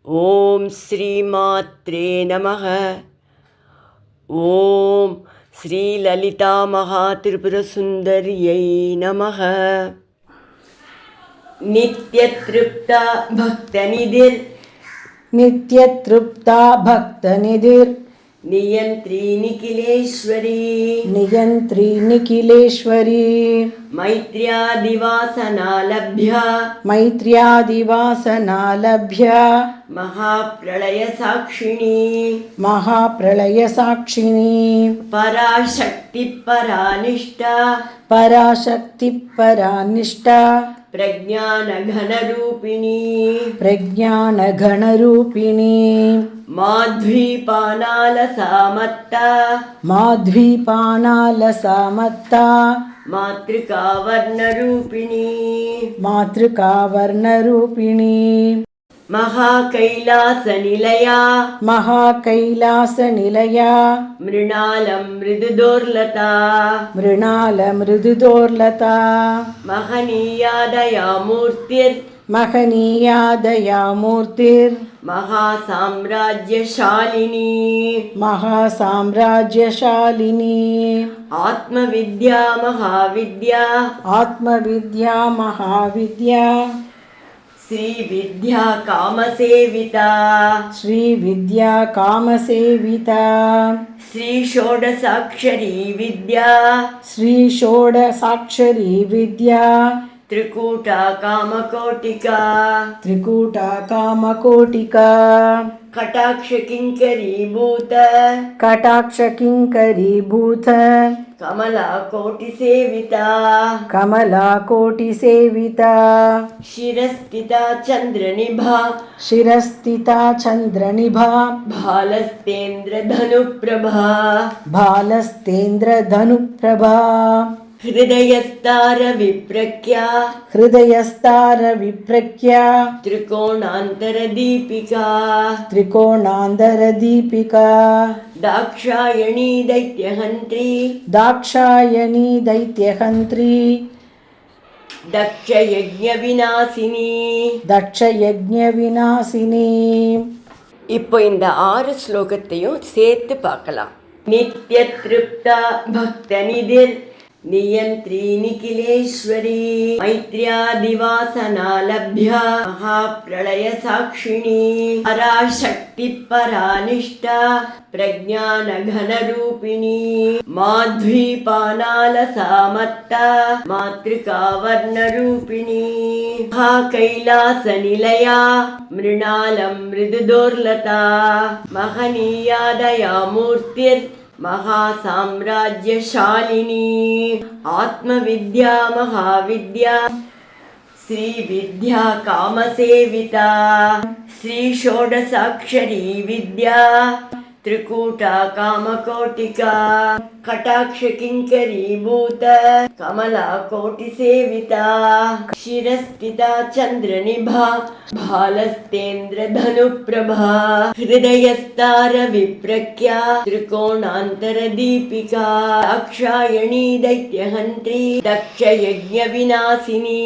ಓಂ ಶ್ರೀಮಾತ್ರೇ ನಮಃ. ಓಂ ಶ್ರೀ ಲಲಿತಾ ಮಹಾತ್ರಿಪುರ ಸುಂದರ್ಯೈ ನಮಃ. ನಿತ್ಯತೃಪ್ತ ಭಕ್ತನಿಧಿರ್ ನಿತ್ಯತೃಪ್ತಾ ಭಕ್ತನಿಧಿರ್ ನಿಯಂತ್ರಿ ನಿಖಿಲೇಶ್ವರಿ ನಿಯಂತ್ರಿ ನಿಖಿಲೇಶ್ವರಿ ಮೈತ್ರ್ಯಾದಿವಾಸನಾಲಭ್ಯ ಮೈತ್ರ್ಯಾದಿವಾಸನಾಲಭ್ಯ ಮಹಾಪ್ರಳಯ ಸಾಕ್ಷಿಣಿ ಮಹಾಪ್ರಳಯ ಸಾಕ್ಷಿಣಿ ಪರಾಶಕ್ತಿ ಪರಾನಿಷ್ಠ ಪರಾಶಕ್ತಿ ಪರಾನಿಷ್ಠ ಪ್ರಜ್ಞಾನ ಘನರೂಪಿಣಿ ಪ್ರಜ್ಞಾನ ಘನರೂಪಿಣಿ ಮಾಧ್ವೀಪಾನಾಲ ಸಾಮತ್ತ ಮಾಧ್ವೀಪಾನಾಲ ಸಾಮತ್ತ ಮಾತೃಕಾವರ್ಣರೂಪಿಣಿ ಮಾತೃಕಾವರ್ಣರೂಪಿಣಿ ಮಹಾಕೈಲಾಸ ನಿಲಯ ಮಹಾಕೈಲಾಸ ನಿಲಯ ಮೃಣಾಲ ಮೃದುದೋರ್ಲತಾ ಮೃಣಾಲ ಮೃದುದೋರ್ಲತಾ ಮಹನೀಯಾದಯಾಮೂರ್ತಿರ್ ಮಹನೀಯಾದಯಾಮೂರ್ತಿರ್ ಮಹಾಸಾಮ್ರಾಜ್ಯಶಾಲಿನಿ ಮಹಾಸಾಮ್ರಾಜ್ಯಶಾಲಿನಿ ಆತ್ಮವಿದ್ಯಾ ಮಹಾವಿದ್ಯಾ ಆತ್ಮವಿದ್ಯಾ ಮಹಾವಿದ್ಯಾ ಶ್ರೀ ವಿದ್ಯಾ ಕಾಮಸೇವಿತಾ ಶ್ರೀ ವಿದ್ಯಾ ಕಾಮಸೇವಿತಾ ಶ್ರೀ ಷೋಡಸಾಕ್ಷರಿ ವಿದ್ಯಾ ಶ್ರೀ ಷೋಡಸಾಕ್ಷರಿ ವಿದ್ಯಾ ತ್ರಿಕೂಟ ಕಾಮಕೋಟಿಕಾ ತ್ರಿಕೂಟ ಕಾಮಕೋಟಿಕಾ ಕಟಾಕ್ಷ ಕಿಂಕರೀಭೂತ ಕಟಾಕ್ಷ ಕಿಂಕರೀಭೂತ ಕಮಲಾ ಕೋಟಿ ಸೇವಿತಾ ಕಮಲಾ ಕೋಟಿ ಸೇವಿತಾ ಶಿರಸ್ಥಿತಾ ಚಂದ್ರನಿಭಾ ಶಿರಸ್ಥಿತಾ ಚಂದ್ರನಿಭಾ ಭಾಲಸ್ತೇಂದ್ರ ಧನುಪ್ರಭಾ ಭಾಲಸ್ತೇಂದ್ರ ಧನುಪ್ರಭಾ ಹೃದಯಸ್ತಾರ ವಿಪ್ರಖ್ಯ ಹೃದಯಸ್ತಾರ ವಿಪ್ರಖ್ಯ ತ್ರಿಕೋಣಾಂತರ ದೀಪಿಕಾ ತ್ರಿಕೋಣಾಂತರ ದೀಪಿಕಾ ದಾಕ್ಷಾಯಣಿ ದೈತ್ಯಹಂತ್ರಿ ದಾಕ್ಷಾಯಣಿ ದೈತ್ಯಹಂತ್ರಿ ದಕ್ಷ ಯಜ್ಞ ವಿನಾಶಿನಿ ದಕ್ಷ ಯಜ್ಞ விநாசினி. இப்போ இந்த 6 ஸ்லோகத்தையும் சேர்த்து பார்க்கலாம். நித்ய திருப்தா பக்தநிதிர் நியந்திரி நிகிலேஸ்வரி மைத்ர்யாதிவாசனாலಭ್ಯ ಮಹಾಪ್ರಳಯ ಸಾಕ್ಷಿಣಿ ಪರಾಶಕ್ತಿ ಪರಾನಿಷ್ಠ ಪ್ರಜ್ಞಾನ ಘನರೂಪಿಣಿ ಮಾಧ್ವೀಪಾನಾಲ ಸಾಮತ್ತ ಮಾತೃಕಾವರ್ಣರೂಪಿಣಿ ಮಹಾಕೈಲಾಸ ನಿಲಯ ಮೃಣಾಲ ಮೃದುದೋರ್ಲತಾ ಮಹನೀಯಾದಯಾಮೂರ್ತಿರ್ ಮಹಾಸಾಮ್ರಾಜ್ಯಶಾಲಿನಿ ಆತ್ಮವಿದ್ಯಾ ಮಹಾವಿದ್ಯಾ ಶ್ರೀ ವಿದ್ಯಾ ಕಾಮಸೇವಿತಾ ಶ್ರೀ ಷೋಡಸಾಕ್ಷರಿ ವಿದ್ಯಾ ತ್ರಿಕೂಟ ಕಾಮಕೋಟಿಕಾ ಕಟಾಕ್ಷ ಕಿಂಕರೀಭೂತ ಕಮಲಾ ಕೋಟಿ ಸೇವಿತಾ ಶಿರಸ್ಥಿತಾ ಚಂದ್ರನಿಭಾ ಭಾಲಸ್ತೇಂದ್ರ ಧನುಪ್ರಭಾ ಹೃದಯಸ್ತಾರ ವಿಪ್ರಖ್ಯ ತ್ರಿಕೋಣಾಂತರ ದೀಪಿಕಾ ದಾಕ್ಷಾಯಣಿ ದೈತ್ಯಹಂತ್ರಿ ದಕ್ಷ ಯಜ್ಞ ವಿನಾಶಿನಿ